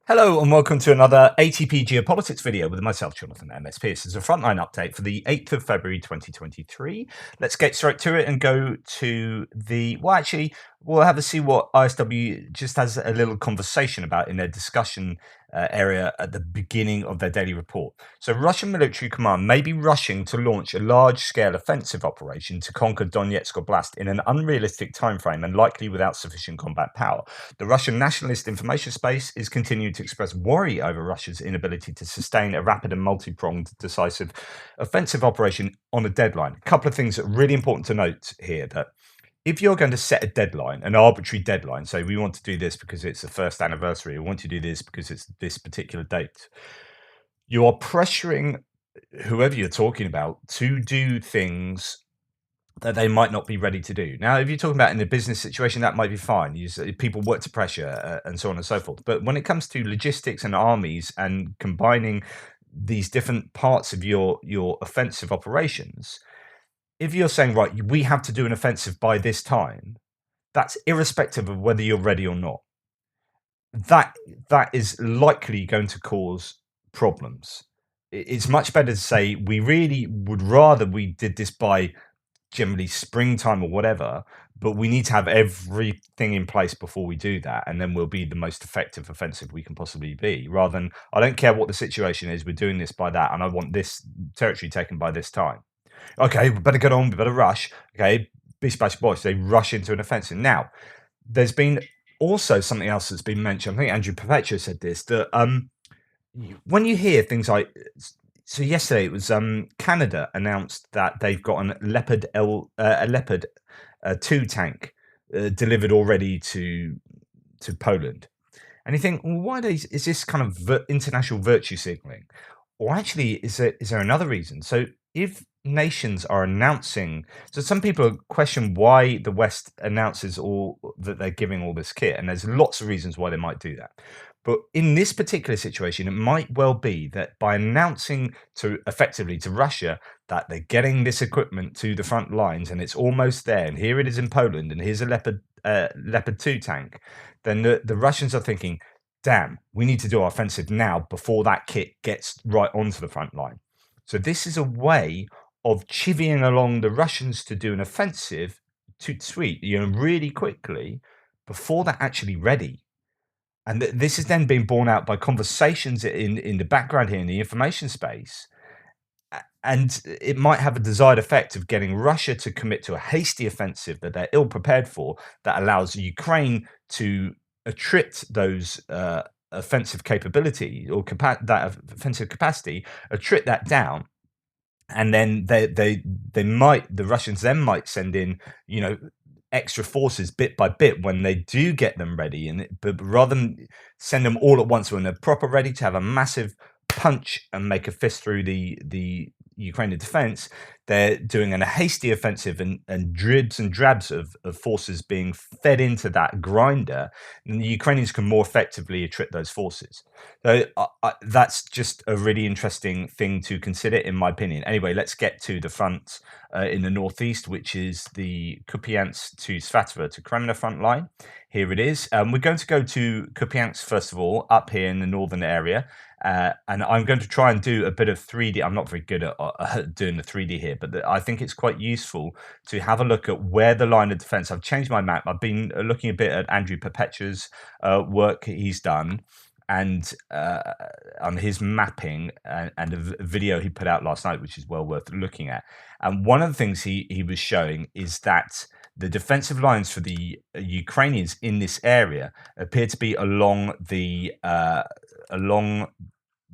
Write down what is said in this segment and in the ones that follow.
Hello and welcome to another ATP Geopolitics video with myself, Jonathan MS Pearce. It's a frontline update for the 8th of February 2023. Let's get straight to it and go to we'll have a see what ISW just has a little conversation about in their discussion area at the beginning of their daily report. So Russian military command may be rushing to launch a large-scale offensive operation to conquer Donetsk Oblast in an unrealistic timeframe and likely without sufficient combat power. The Russian nationalist information space is continuing to express worry over Russia's inability to sustain a rapid and multi-pronged decisive offensive operation on a deadline. A couple of things that are really important to note here: that if you're going to set a deadline, an arbitrary deadline, so we want to do this because it's the first anniversary, we want to do this because it's this particular date, you are pressuring whoever you're talking about to do things that they might not be ready to do. Now, if you're talking about in a business situation, that might be fine. People work to pressure and so on and so forth. But when it comes to logistics and armies and combining these different parts of your offensive operations, if you're saying, right, we have to do an offensive by this time, that's irrespective of whether you're ready or not. That is likely going to cause problems. It's much better to say we really would rather we did this by generally springtime or whatever, but we need to have everything in place before we do that, and then we'll be the most effective offensive we can possibly be, rather than I don't care what the situation is, we're doing this by that, and I want this territory taken by this time. Okay, we better get on, we better rush. Okay, bish bash bosh, they rush into an offensive. Now, there's been also something else that's been mentioned. I think Andrew Perpetua said this, that when you hear things like, so yesterday it was Canada announced that they've got a Leopard 2 tank delivered already to Poland, and you think, well, is this kind of international virtue signaling, or actually is there another reason? So if nations are announcing, so some people question why the West announces all that they're giving all this kit, and there's lots of reasons why they might do that. But in this particular situation, it might well be that by announcing effectively to Russia that they're getting this equipment to the front lines and it's almost there, and here it is in Poland, and here's a Leopard 2 tank, then the Russians are thinking, damn, we need to do our offensive now before that kit gets right onto the front line. So this is a way of chivying along the Russians to do an offensive to sweet, really quickly before they're actually ready. And this is then being borne out by conversations in the background here in the information space. And it might have a desired effect of getting Russia to commit to a hasty offensive that they're ill prepared for, that allows Ukraine to attrit those offensive capability or that offensive capacity, attrit that down. And then the Russians then might send in, extra forces bit by bit when they do get them ready, but rather than send them all at once when they're proper ready to have a massive punch and make a fist through the Ukrainian defense, they're doing a hasty offensive and dribs and drabs of forces being fed into that grinder, and the Ukrainians can more effectively attrit those forces. So that's just a really interesting thing to consider, in my opinion. Anyway, let's get to the front in the northeast, which is the Kupiansk to Svatove to Kreminna front line. Here it is. We're going to go to Kupiansk first of all, up here in the northern area. And I'm going to try and do a bit of 3D. I'm not very good at doing the 3D here, but I think it's quite useful to have a look at where the line of defense. I've changed my map. I've been looking a bit at Andrew Perpetua's work he's done, and on his mapping and a video he put out last night, which is well worth looking at. And one of the things he was showing is that the defensive lines for the Ukrainians in this area appear to be along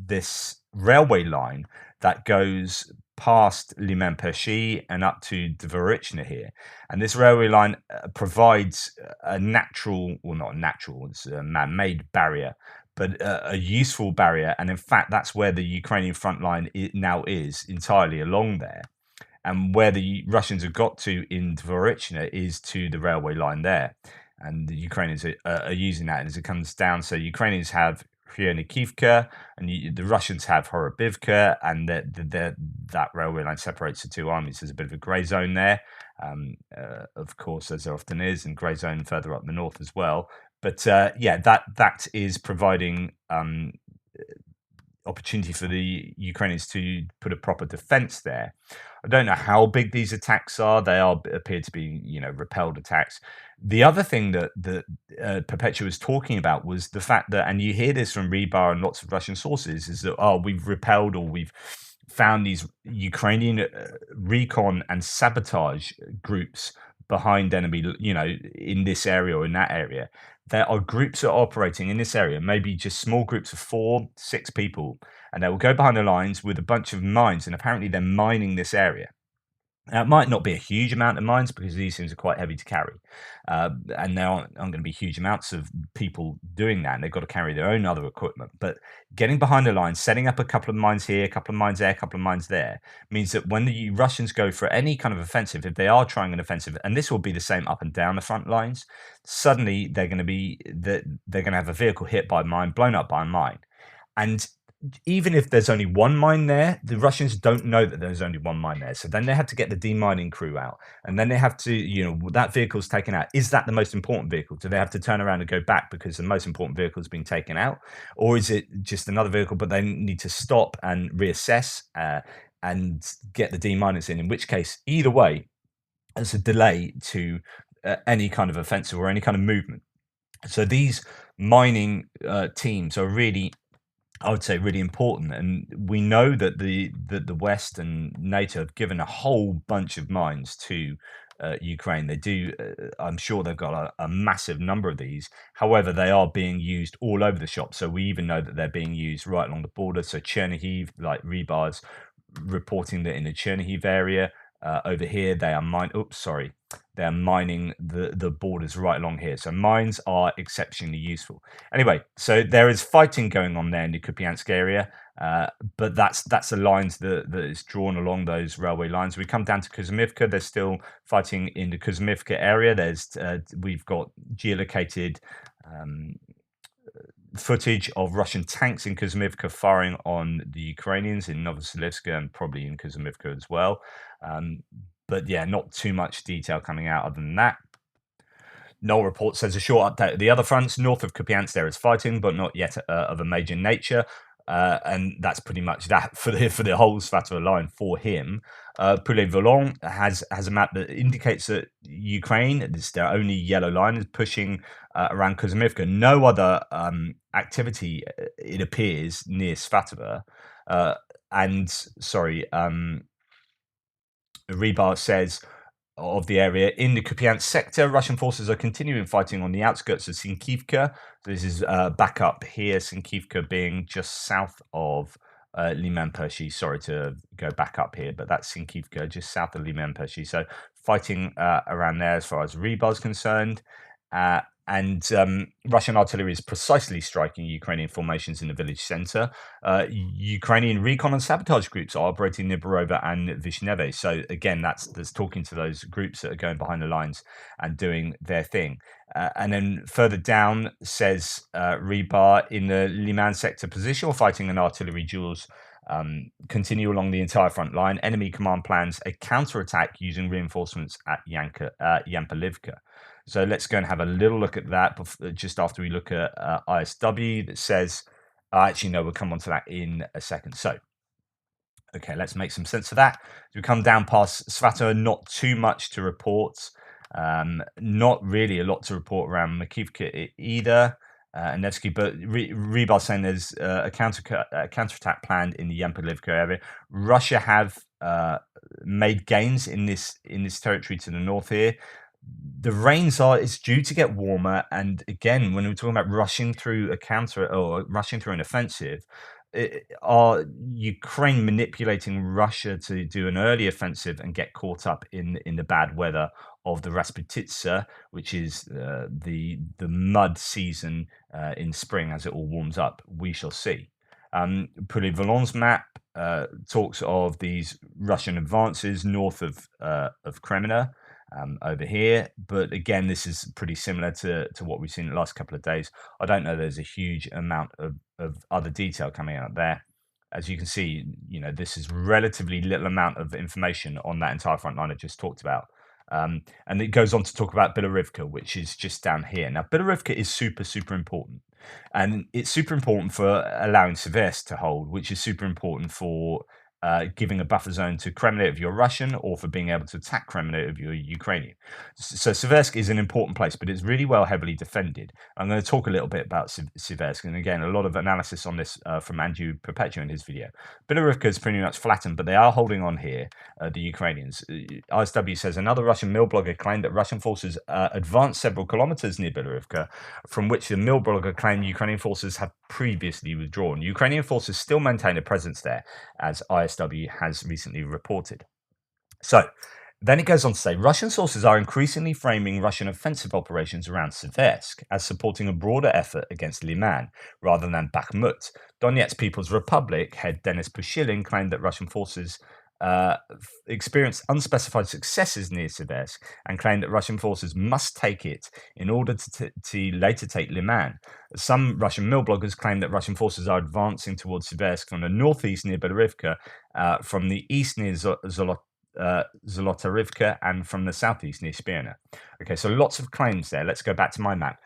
this railway line that goes past Liman Pershi and up to Dvorichna here. And this railway line provides a natural, well, not natural, it's a man-made barrier, but a useful barrier. And in fact, that's where the Ukrainian front line now is, entirely along there. And where the Russians have got to in Dvorichna is to the railway line there. And the Ukrainians are using that as it comes down. So Ukrainians have Khyornikivka, and the Russians have Horobivka, and that railway line separates the two armies. There's a bit of a grey zone there, of course, as there often is, and grey zone further up the north as well. But yeah, that is providing opportunity for the Ukrainians to put a proper defense there. I don't know how big these attacks are. They appear to be, repelled attacks. The other thing that Perpetua was talking about was the fact that, and you hear this from Rebar and lots of Russian sources, is that we've repelled or we've found these Ukrainian recon and sabotage groups behind enemy, in this area or in that area. There are groups that are operating in this area, maybe just small groups of 4, 6 people, and they will go behind the lines with a bunch of mines, and apparently they're mining this area. Now, it might not be a huge amount of mines because these things are quite heavy to carry. And there aren't going to be huge amounts of people doing that. And they've got to carry their own other equipment. But getting behind the lines, setting up a couple of mines here, a couple of mines there, a couple of mines there, means that when the Russians go for any kind of offensive, if they are trying an offensive, and this will be the same up and down the front lines, suddenly they're going to have a vehicle hit by a mine, blown up by a mine. And even if there's only one mine there, the Russians don't know that there's only one mine there. So then they have to get the demining crew out. And then they have to, that vehicle's taken out. Is that the most important vehicle? Do they have to turn around and go back because the most important vehicle has been taken out? Or is it just another vehicle, but they need to stop and reassess and get the deminers in which case, either way, there's a delay to any kind of offensive or any kind of movement. So these mining teams are really, I would say, really important, and we know that the West and NATO have given a whole bunch of mines to Ukraine. They do. I'm sure they've got a massive number of these. However, they are being used all over the shop. So we even know that they're being used right along the border. So Chernihiv, like Rebar's reporting that in the Chernihiv area over here, they are they're mining the borders right along here. So mines are exceptionally useful. Anyway, so there is fighting going on there in the Kupiansk area, but that's the lines that is drawn along those railway lines. We come down to Kuzmivka. There's still fighting in the Kuzmivka area. We've got geolocated footage of Russian tanks in Kuzmivka firing on the Ukrainians in Novoselivska and probably in Kuzmivka as well. But yeah, not too much detail coming out other than that. Null report says a short update of the other fronts. North of Kupiansk there is fighting, but not yet of a major nature. And that's pretty much that for the whole Svatove line for him. Volant has a map that indicates that Ukraine, it's their only yellow line, is pushing around Kuzmivka. No other activity, it appears, near Svatove. Rebar says of the area in the Kupiansk sector, Russian forces are continuing fighting on the outskirts of Sinkivka. This is back up here, Sinkivka being just south of Liman Pershi. Sorry to go back up here, but that's Sinkivka, just south of Liman Pershi. So fighting around there as far as Rebar is concerned. And Russian artillery is precisely striking Ukrainian formations in the village center. Ukrainian recon and sabotage groups are operating near Borova and Vishneve. So again, that's talking to those groups that are going behind the lines and doing their thing. And then further down says Rebar, in the Liman sector, positional fighting and artillery duels continue along the entire front line. Enemy command plans a counterattack using reinforcements at Yampalivka. So let's go and have a little look at that just after we look at ISW that says, actually, no, we'll come on to that in a second. So, okay, let's make some sense of that. As we come down past Svatove, not too much to report. Not really a lot to report around Makivka either. Nevsky, but Rebar saying there's a counterattack planned in the Yampalivka area. Russia have made gains in this territory to the north here. The rains it's due to get warmer, and again, when we're talking about rushing through a counter or rushing through an offensive, are Ukraine manipulating Russia to do an early offensive and get caught up in the bad weather of the Rasputitsa, which is the mud season in spring as it all warms up? We shall see. Volant's map talks of these Russian advances north of Kreminna. Over here, but again, this is pretty similar to what we've seen in the last couple of days. I don't know there's a huge amount of other detail coming out there. As you can see, this is relatively little amount of information on that entire front line I just talked about. And it goes on to talk about Bilohorivka, which is just down here. Now, Bilohorivka is super, super important. And it's super important for allowing Siversk to hold, which is super important for giving a buffer zone to Kreminna if you're Russian, or for being able to attack Kreminna if you're Ukrainian. So Siversk is an important place, but it's really well heavily defended. I'm going to talk a little bit about Siversk, and again, a lot of analysis on this from Andrew Perpetua in his video. Bilohorivka is pretty much flattened, but they are holding on here, the Ukrainians. ISW says another Russian mill blogger claimed that Russian forces advanced several kilometers near Bilohorivka, from which the mill blogger claimed Ukrainian forces have previously withdrawn. Ukrainian forces still maintain a presence there, as ISW has recently reported. So then it goes on to say Russian sources are increasingly framing Russian offensive operations around Siversk as supporting a broader effort against Liman rather than Bakhmut. Donetsk People's Republic head Denis Pushilin claimed that Russian forces experienced unspecified successes near Siversk and claimed that Russian forces must take it in order to later take Liman. Some Russian mill bloggers claim that Russian forces are advancing towards Siversk from the northeast near Bilohorivka, from the east near Zolotarivka, and from the southeast near Spirna. Okay, so lots of claims there. Let's go back to my map.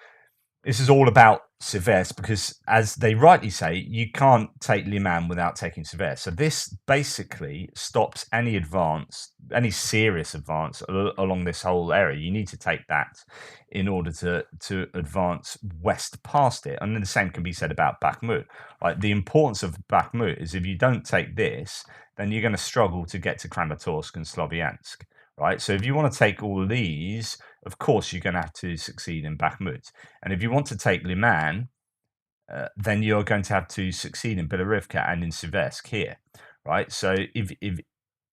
This is all about Siversk because, as they rightly say, you can't take Liman without taking Siversk. So this basically stops any advance, any serious advance along this whole area. You need to take that in order to advance west past it. And then the same can be said about Bakhmut. Like, the importance of Bakhmut is if you don't take this, then you're going to struggle to get to Kramatorsk and Sloviansk. Right, so if you want to take all these, of course, you're going to have to succeed in Bakhmut. And if you want to take Liman, then you're going to have to succeed in Bilohorivka and in Siversk here. Right, so if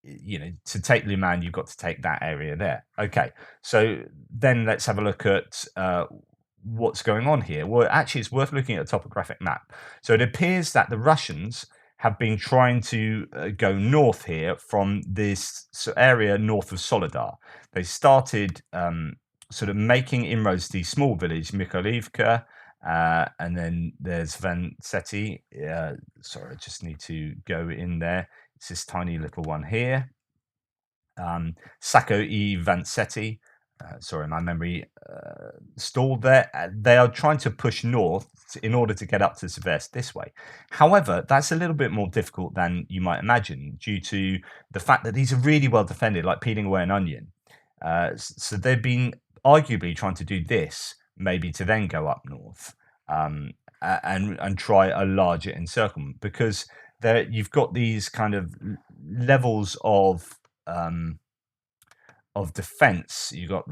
you know, to take Liman, you've got to take that area there. Okay, so then let's have a look at what's going on here. Well, actually, it's worth looking at a topographic map. So it appears that the Russians have been trying to go north here from this area north of Soledar. They started sort of making inroads to the small village Vuhledar, and then there's Vantseti. Sorry, I just need to go in there. It's this tiny little one here. Sako I Vantseti. Sorry, my memory stalled there. They are trying to push north in order to get up to Siversk this way. However, that's a little bit more difficult than you might imagine due to the fact that these are really well defended, like peeling away an onion. So they've been arguably trying to do this, maybe to then go up north and try a larger encirclement, because you've got these kind of levels of defense. You've got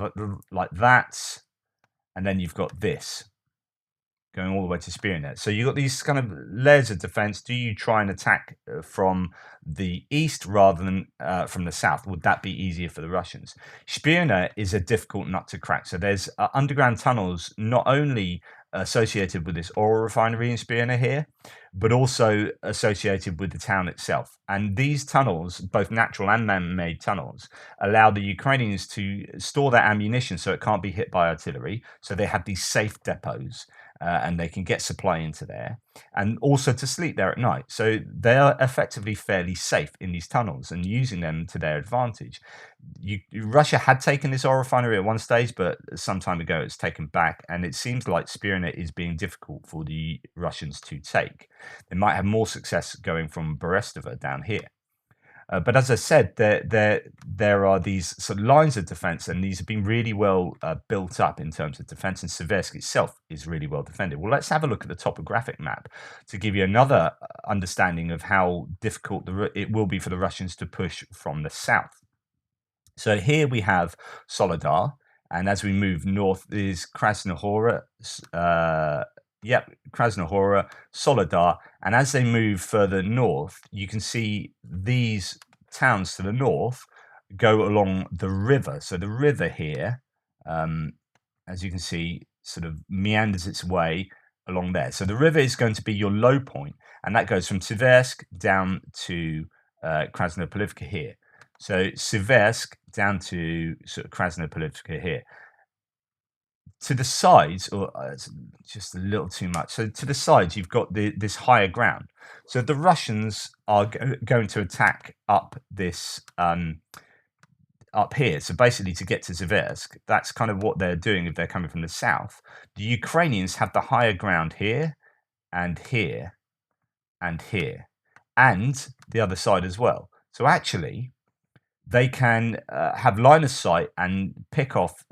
like that, and then you've got this going all the way to Spirna. So you've got these kind of layers of defense. Do you try and attack from the east rather than from the south? Would that be easier for the Russians? Spirna is a difficult nut to crack. So there's underground tunnels not only associated with this oil refinery in Spirna here, but also associated with the town itself. And these tunnels, both natural and man-made tunnels, allow the Ukrainians to store their ammunition so it can't be hit by artillery. So they have these safe depots, and they can get supply into there, and also to sleep there at night. So they are effectively fairly safe in these tunnels and using them to their advantage. Russia had taken this oil refinery at one stage, but some time ago it's taken back, and it seems like Spirna is being difficult for the Russians to take. They might have more success going from Berestova down here. But as I said, there are these sort of lines of defense, and these have been really well built up in terms of defense, and Siversk itself is really well defended. Well, let's have a look at the topographic map to give you another understanding of how difficult it will be for the Russians to push from the south. So here we have Soledar, and as we move north is Krasnohora, Krasnohora, Soledar, and as they move further north, you can see these towns to the north go along the river. So the river here, as you can see, sort of meanders its way along there. So the river is going to be your low point, and that goes from Siversk down to Krasnopolivka here. So Siversk down to sort of Krasnopolivka here. To the sides, or it's just a little too much. So to the sides, you've got this higher ground. So the Russians are going to attack up this up here. So basically, to get to Siversk, that's kind of what they're doing if they're coming from the south. The Ukrainians have the higher ground here and here and here, and the other side as well. So actually, they can have line of sight and pick off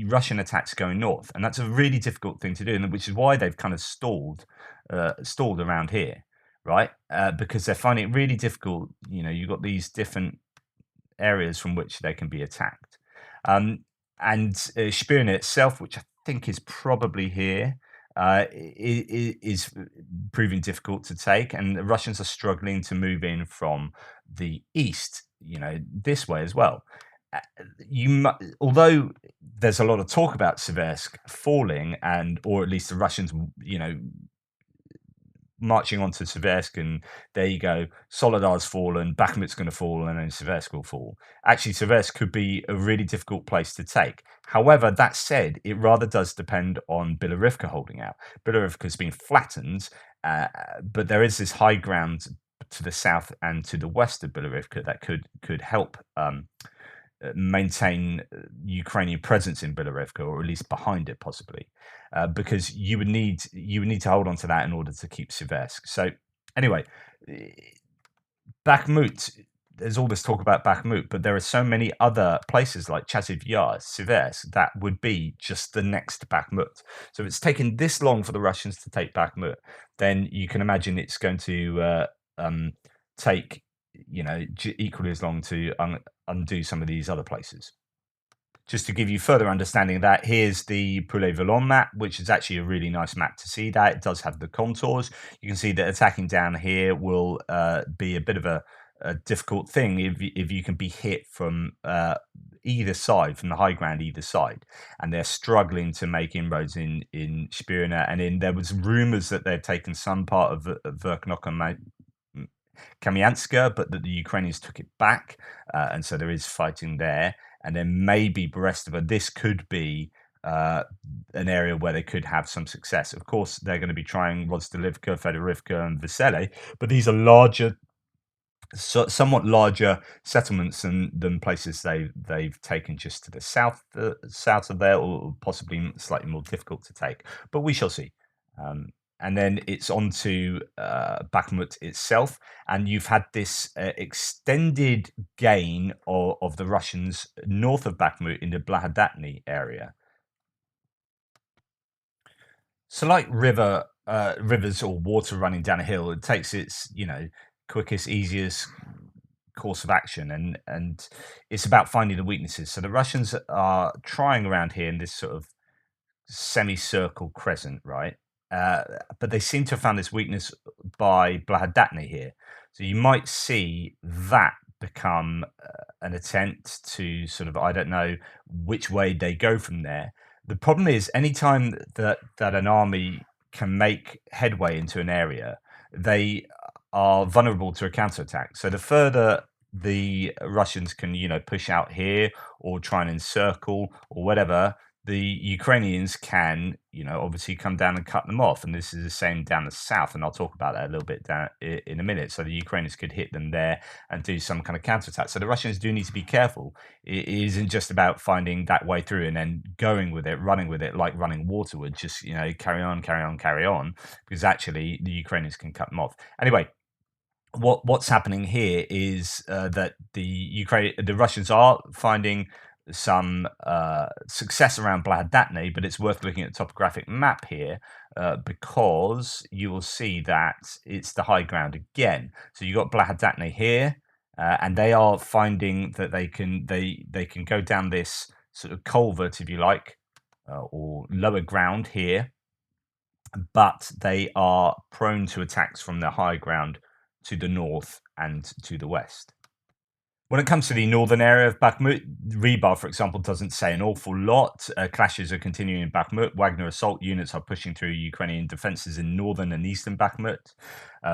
Russian attacks going north, and that's a really difficult thing to do, and which is why they've kind of stalled around here, right? Because they're finding it really difficult. You know, you've got these different areas from which they can be attacked, and Spirin itself, which I think is probably here, is proving difficult to take, and the Russians are struggling to move in from the east, you know, this way as well. Uh, although there's a lot of talk about Siversk falling, and or at least the Russians, you know, marching on to Siversk, and there you go, Solidar's fallen, Bakhmut's going to fall, and then Siversk will fall. Actually, Siversk could be a really difficult place to take. However, that said, it rather does depend on Bilohorivka holding out. Bilohorivka's been flattened, but there is this high ground to the south and to the west of Bilohorivka that could help maintain Ukrainian presence in Bilohorivka, or at least behind it, possibly, because you would need to hold on to that in order to keep Siversk. So anyway, Bakhmut. There's all this talk about Bakhmut, but there are so many other places like Chasiv Yar, Siversk, that would be just the next Bakhmut. So if it's taken this long for the Russians to take Bakhmut, then you can imagine it's going to take, you know, equally as long to undo some of these other places. Just to give you further understanding of that, here's the Poulet Volant map, which is actually a really nice map to see that. It does have the contours. You can see that attacking down here will be a bit of a difficult thing if you can be hit from either side, from the high ground either side. And they're struggling to make inroads in Spirina. And there was rumours that they'd taken some part of Verkhnokha Kupiansk, but that the Ukrainians took it back, and so there is fighting there. And then maybe Brestova. This could be an area where they could have some success. Of course, they're going to be trying Rozdilivka, Fedorivka, and Vesele, but these are larger, somewhat larger settlements than places they've taken just to the south of there, or possibly slightly more difficult to take. But we shall see. And then it's on to Bakhmut itself, and you've had this extended gain of the Russians north of Bakhmut in the Blahadatny area. So, like rivers or water running down a hill, it takes its, you know, quickest, easiest course of action, and it's about finding the weaknesses. So the Russians are trying around here in this sort of semicircle crescent, right? But they seem to have found this weakness by Blahadatny here. So you might see that become an attempt to sort of, I don't know which way they go from there. The problem is, anytime that an army can make headway into an area, they are vulnerable to a counterattack. So the further the Russians can, you know, push out here or try and encircle or whatever, the Ukrainians can, you know, obviously come down and cut them off. And this is the same down the south, and I'll talk about that a little bit down in a minute. So the Ukrainians could hit them there and do some kind of counterattack. So the Russians do need to be careful. It isn't just about finding that way through and then going with it, running with it like running water would, just, you know, carry on, because actually the Ukrainians can cut them off. Anyway, what's happening here is that the Russians are finding some success around Blahadatny, but it's worth looking at the topographic map here because you will see that it's the high ground again. So you've got Blahadatny here, and they are finding that they can go down this sort of culvert, if you like, or lower ground here, but they are prone to attacks from the high ground to the north and to the west. When it comes to the northern area of Bakhmut, Rebar, for example, doesn't say an awful lot. Clashes are continuing in Bakhmut. Wagner assault units are pushing through Ukrainian defences in northern and eastern Bakhmut.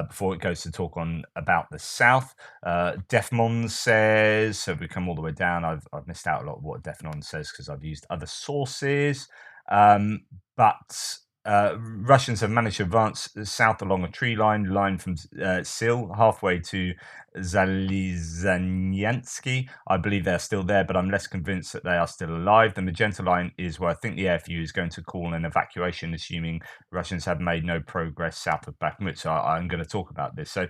Before it goes to talk about the south, Defmon says, so we come all the way down. I've missed out a lot of what Defmon says because I've used other sources. But Russians have managed to advance south along a tree line from Sil halfway to Zalizanyansky. I believe they're still there, but I'm less convinced that they are still alive. The magenta line is where I think the airfield is going to call an evacuation, assuming Russians have made no progress south of Bakhmut. So I'm going to talk about this. So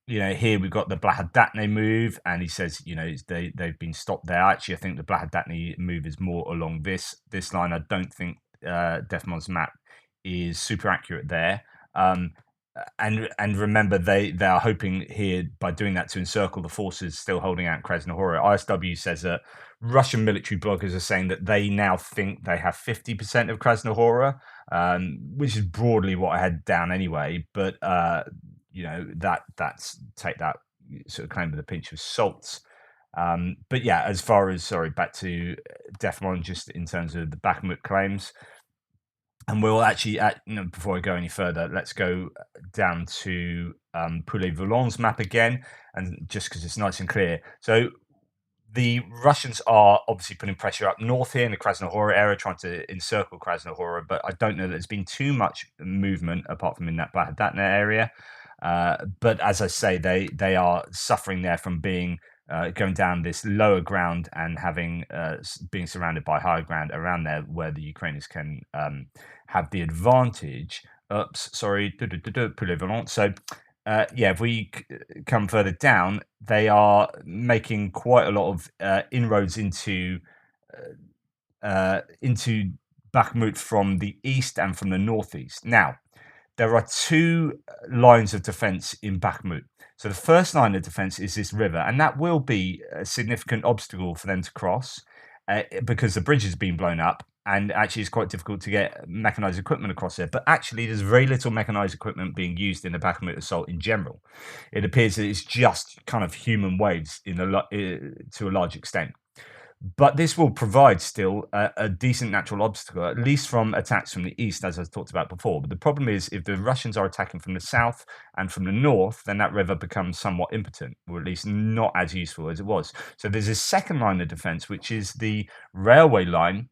here we've got the Blahadatne move, and he says, they've been stopped there. Actually, I think the Blahadatne move is more along this line. I don't think Defmon's map is super accurate there. And remember, they are hoping here by doing that to encircle the forces still holding out Krasnohora. ISW says that Russian military bloggers are saying that they now think they have 50% of Krasnohora, which is broadly what I had down anyway. But that's take that sort of claim with a pinch of salt. But yeah, as far as back to Defmon, just in terms of the Bakhmut claims. And we'll actually, before I go any further, let's go down to Poulet Volant's map again, and just because it's nice and clear. So the Russians are obviously putting pressure up north here in the Krasnohora area, trying to encircle Krasnohora, but I don't know that there's been too much movement apart from in that Blahadatna area. But as I say, they are suffering there from being going down this lower ground and having being surrounded by higher ground around there, where the Ukrainians can have the advantage. So if we come further down, they are making quite a lot of inroads into Bakhmut from the east and from the northeast. Now, there are two lines of defense in Bakhmut. So the first line of defense is this river, and that will be a significant obstacle for them to cross because the bridge has been blown up, and actually it's quite difficult to get mechanized equipment across there. But actually, there's very little mechanized equipment being used in the Bakhmut assault in general. It appears that it's just kind of human waves to a large extent. But this will provide still a decent natural obstacle, at least from attacks from the east, as I talked about before. But the problem is, if the Russians are attacking from the south and from the north, then that river becomes somewhat impotent, or at least not as useful as it was. So there's a second line of defense, which is the railway line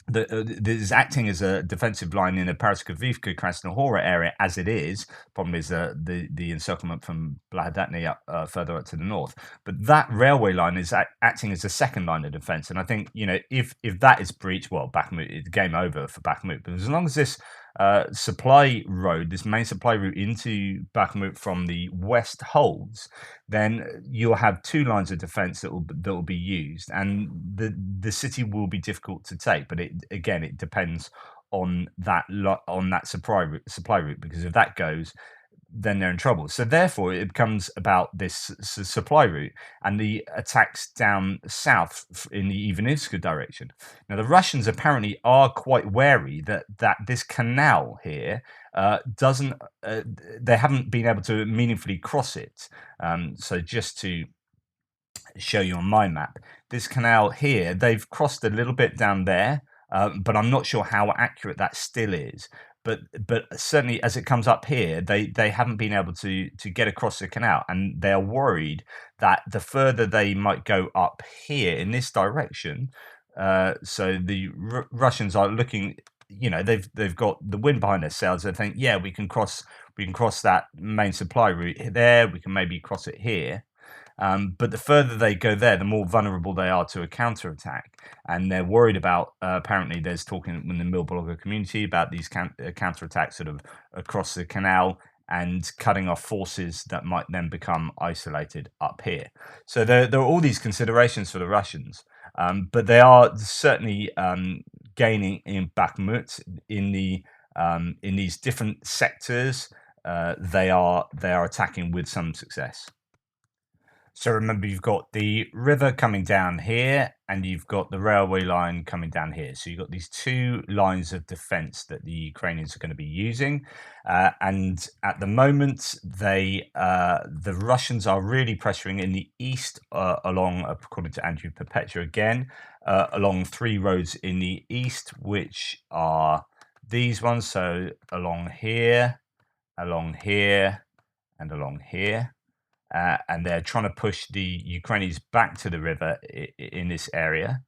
that is acting as a defensive line in the Avdivka Krasnohora area as it is. Problem is the encirclement from Blahadatny up further up to the north. But that railway line is acting as a second line of defense. And I think, if that is breached, well, Bakhmut, it's game over for Bakhmut. But as long as this supply road, this main supply route into Bakhmut from the west holds, then you'll have two lines of defense that will be used, and the city will be difficult to take. But it depends on that supply route, because if that goes, then they're in trouble. So therefore, it becomes about this supply route and the attacks down south in the Ivanivska direction. Now, the Russians apparently are quite wary that this canal here doesn't. They haven't been able to meaningfully cross it. So just to show you on my map, this canal here, they've crossed a little bit down there, but I'm not sure how accurate that still is. But certainly as it comes up here, they haven't been able to get across the canal, and they are worried that the further they might go up here in this direction, so the Russians are looking, they've got the wind behind their sails. They think, yeah, we can cross that main supply route there. We can maybe cross it here. But the further they go there, the more vulnerable they are to a counterattack. And they're worried about, apparently there's talking in the mill blogger community about these counterattacks sort of across the canal and cutting off forces that might then become isolated up here. So there are all these considerations for the Russians. But they are certainly gaining in Bakhmut in these different sectors. They are attacking with some success. So remember, you've got the river coming down here, and you've got the railway line coming down here. So you've got these two lines of defense that the Ukrainians are going to be using. And at the moment, the Russians are really pressuring in the east along, according to Andrew Perpetua again, along three roads in the east, which are these ones. So along here, and along here. And they're trying to push the Ukrainians back to the river in this area.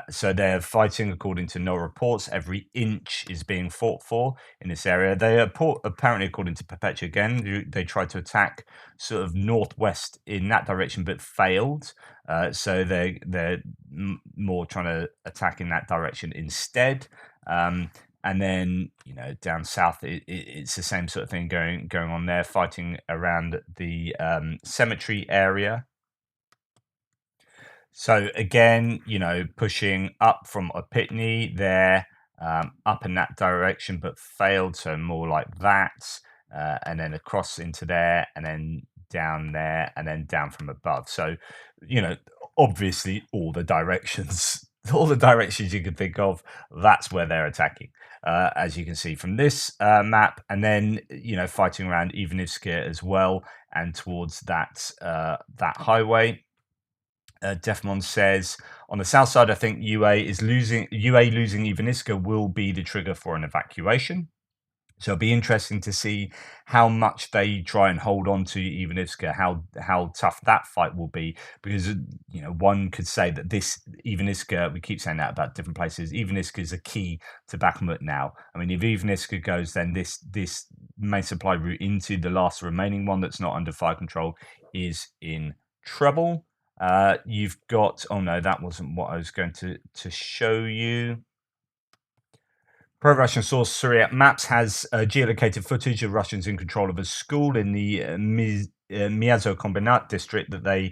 So they're fighting, according to no reports. Every inch is being fought for in this area. They are apparently, according to Perpetua again, they tried to attack sort of northwest in that direction, but failed. So they're more trying to attack in that direction instead. And then down south, it's the same sort of thing going on there, fighting around the cemetery area. So again, pushing up from Opitny there, up in that direction, but failed. So more like that, and then across into there, and then down there, and then down from above. So, obviously all the directions, all the directions you can think of, that's where they're attacking. As you can see from this map, and then fighting around Ivanivska as well, and towards that highway. Defmon says on the south side, I think UA losing Ivaniska will be the trigger for an evacuation. So it'll be interesting to see how much they try and hold on to Ivaniska, how tough that fight will be, because one could say that this Ivaniska, we keep saying that about different places, Ivaniska is a key to Bakhmut now. I mean, if Ivaniska goes, then this main supply route into the last remaining one that's not under fire control is in trouble. You've got, oh no, that wasn't what I was going to show you. Pro-Russian source Syriac Maps has geolocated footage of Russians in control of a school in the Miazo Kombinat district that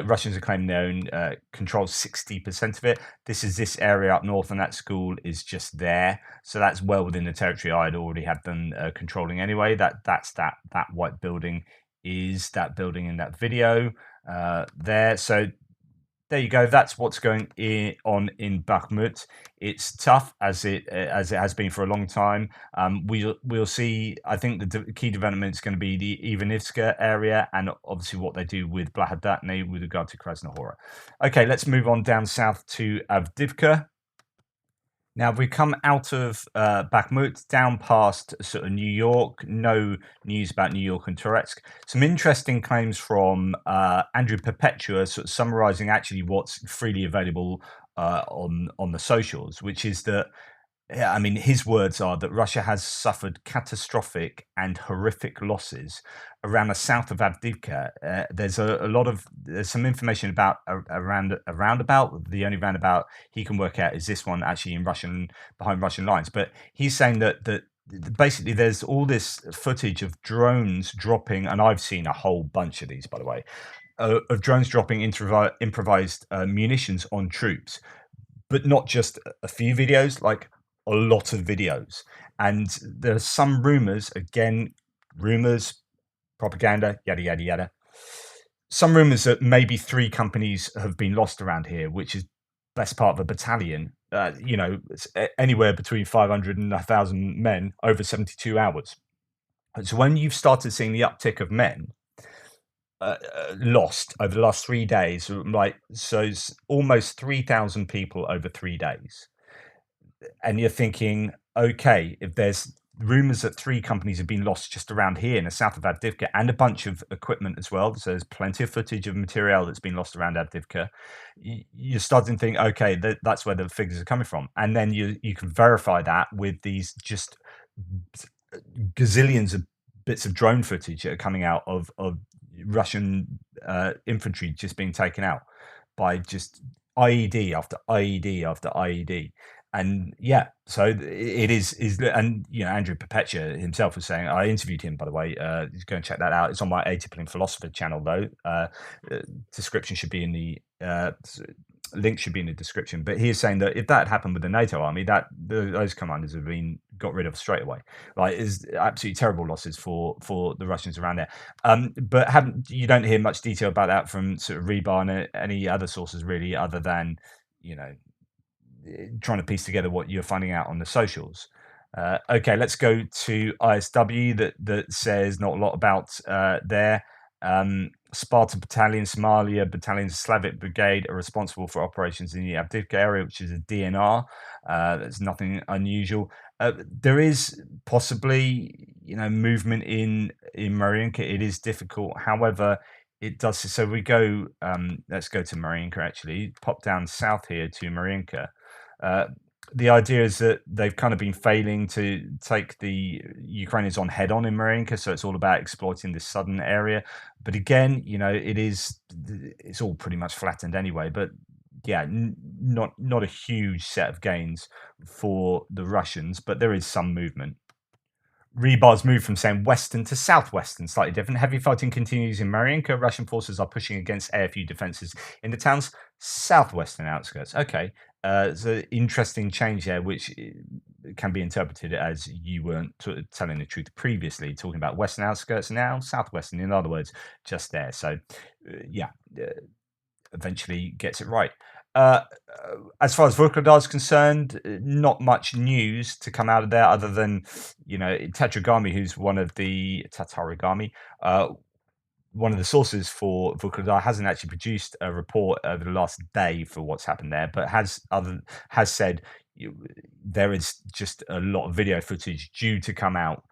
Russians are claiming they own, controls 60% of it. This is this area up north, and that school is just there. So that's well within the territory I'd already had them controlling anyway. That's that white building is that building in that video there. So there you go. That's what's going on in Bakhmut. It's tough as it has been for a long time. We'll see. I think the key development is going to be the Ivanivska area, and obviously what they do with Blahodatne with regard to Krasnohora. Okay, let's move on down south to Avdivka. Now we come out of Bakhmut, down past sort of New York. No news about New York and Toretsk. Some interesting claims from Andrew Perpetua, sort of summarising actually what's freely available on the socials, which is that, I mean, his words are that Russia has suffered catastrophic and horrific losses around the south of Avdivka. There's there's some information about a roundabout. The only roundabout he can work out is this one, actually in Russian, behind Russian lines. But he's saying that basically there's all this footage of drones dropping, and I've seen a whole bunch of these, by the way, of drones dropping improvised munitions on troops, but not just a few videos, like a lot of videos. And there's some rumors, again, rumors, propaganda, yada, yada, yada. Some rumors that maybe 3 companies have been lost around here, which is best part of a battalion. It's anywhere between 500 and 1,000 men over 72 hours. And so when you've started seeing the uptick of men lost over the last 3 days, so it's almost 3,000 people over 3 days. And you're thinking, okay, if there's rumors that 3 companies have been lost just around here in the south of Avdivka, and a bunch of equipment as well, so there's plenty of footage of material that's been lost around Avdivka, you're starting to think, okay, that's where the figures are coming from. And then you can verify that with these just gazillions of bits of drone footage that are coming out of Russian infantry just being taken out by just IED after IED after IED. And yeah, so it is, and Andrew Perpetua himself was saying, I interviewed him, by the way, go and check that out. It's on my Atypical Philosopher channel, though. Description should be in the link should be in the description. But he is saying that if that had happened with the NATO army, those commanders have been got rid of straight away. Like, is absolutely terrible losses for the Russians around there. But you don't hear much detail about that from sort of Rebar and any other sources really, other than trying to piece together what you're finding out on the socials. Okay, let's go to ISW that says not a lot about there. Sparta Battalion, Somalia Battalion, Slavic Brigade are responsible for operations in the Avdivka area, which is a DNR. There's nothing unusual. There is possibly movement in Marinka. It is difficult. However, It does. So we go. Let's go to Marinka. Actually, pop down south here to Marinka. Uh, the idea is that they've kind of been failing to take the Ukrainians on head on in Marinka, so it's all about exploiting this southern area. But again, it's all pretty much flattened anyway. But yeah, not a huge set of gains for the Russians, but there is some movement. Rebar's moved from saying western to southwestern, slightly different. Heavy fighting continues in Marinka. Russian forces are pushing against AFU defenses in the town's southwestern outskirts. Okay, it's an interesting change there, which can be interpreted as you weren't telling the truth previously, talking about western outskirts now, southwestern, in other words, just there. So, yeah, eventually gets it right. As far as Vuhledar is concerned, not much news to come out of there other than, Tatarigami, who's one of the one of the sources for Vuhledar, hasn't actually produced a report over the last day for what's happened there, but has said there is just a lot of video footage due to come out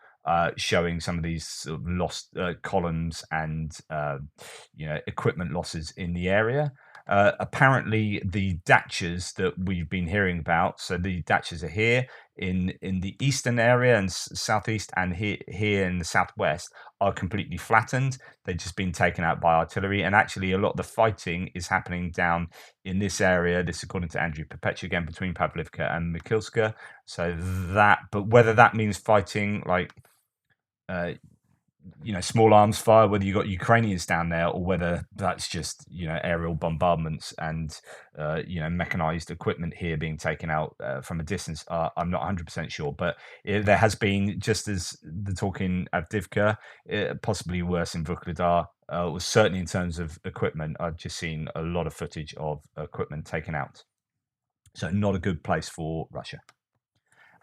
showing some of these sort of lost columns and equipment losses in the area. Apparently, the dachas that we've been hearing about, so the dachas are here in the eastern area and southeast, and here in the southwest, are completely flattened. They've just been taken out by artillery, and actually, a lot of the fighting is happening down in this area. This, according to Andrew Perpetua, again between Pavlivka and Mikilska. So but whether that means fighting like small arms fire, whether you got Ukrainians down there or whether that's just aerial bombardments and mechanized equipment here being taken out from a distance, I'm not 100% sure. But there has been, just as the talk in Avdivka, possibly worse in Vuhledar, was certainly in terms of equipment. I've just seen a lot of footage of equipment taken out, so not a good place for Russia.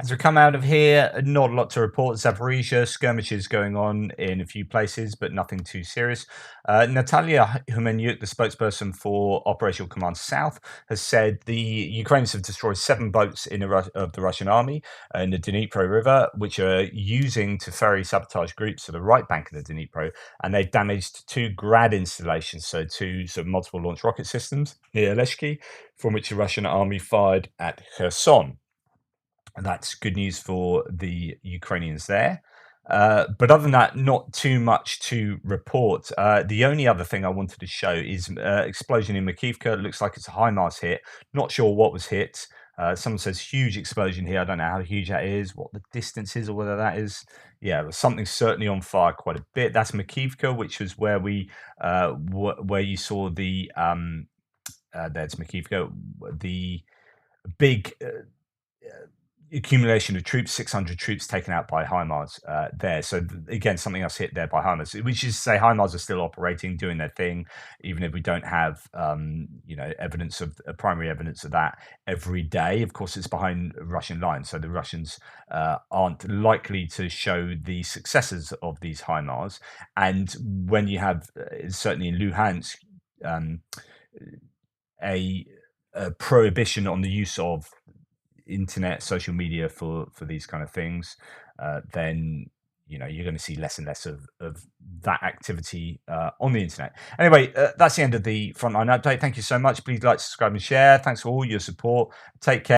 As we come out of here, not a lot to report. Zaporizhia, skirmishes going on in a few places, but nothing too serious. Natalia Humenyuk, the spokesperson for Operational Command South, has said the Ukrainians have destroyed 7 boats of the Russian army in the Dnipro River, which are using to ferry sabotage groups to the right bank of the Dnipro, and they've damaged 2 Grad installations, so 2 sort of multiple launch rocket systems near Leshki, from which the Russian army fired at Kherson. And that's good news for the Ukrainians there. But other than that, not too much to report. The only other thing I wanted to show is explosion in Makivka. It looks like it's a HIMARS hit. Not sure what was hit. Someone says huge explosion here. I don't know how huge that is, what the distance is, or whether that is. Yeah, something's certainly on fire quite a bit. That's Makivka, which was where where you saw the there's Makivka, the big accumulation of troops, 600 troops taken out by HIMARS there. So again, something else hit there by HIMARS, which is to say HIMARS are still operating, doing their thing, even if we don't have, evidence of primary evidence of that every day. Of course, it's behind Russian lines, so the Russians aren't likely to show the successes of these HIMARS. And when you have, certainly in Luhansk, a prohibition on the use of internet, social media for these kind of things, then you're going to see less and less of that activity on the internet. Anyway, that's the end of the Frontline update. Thank you so much. Please like, subscribe, and share. Thanks for all your support. Take care.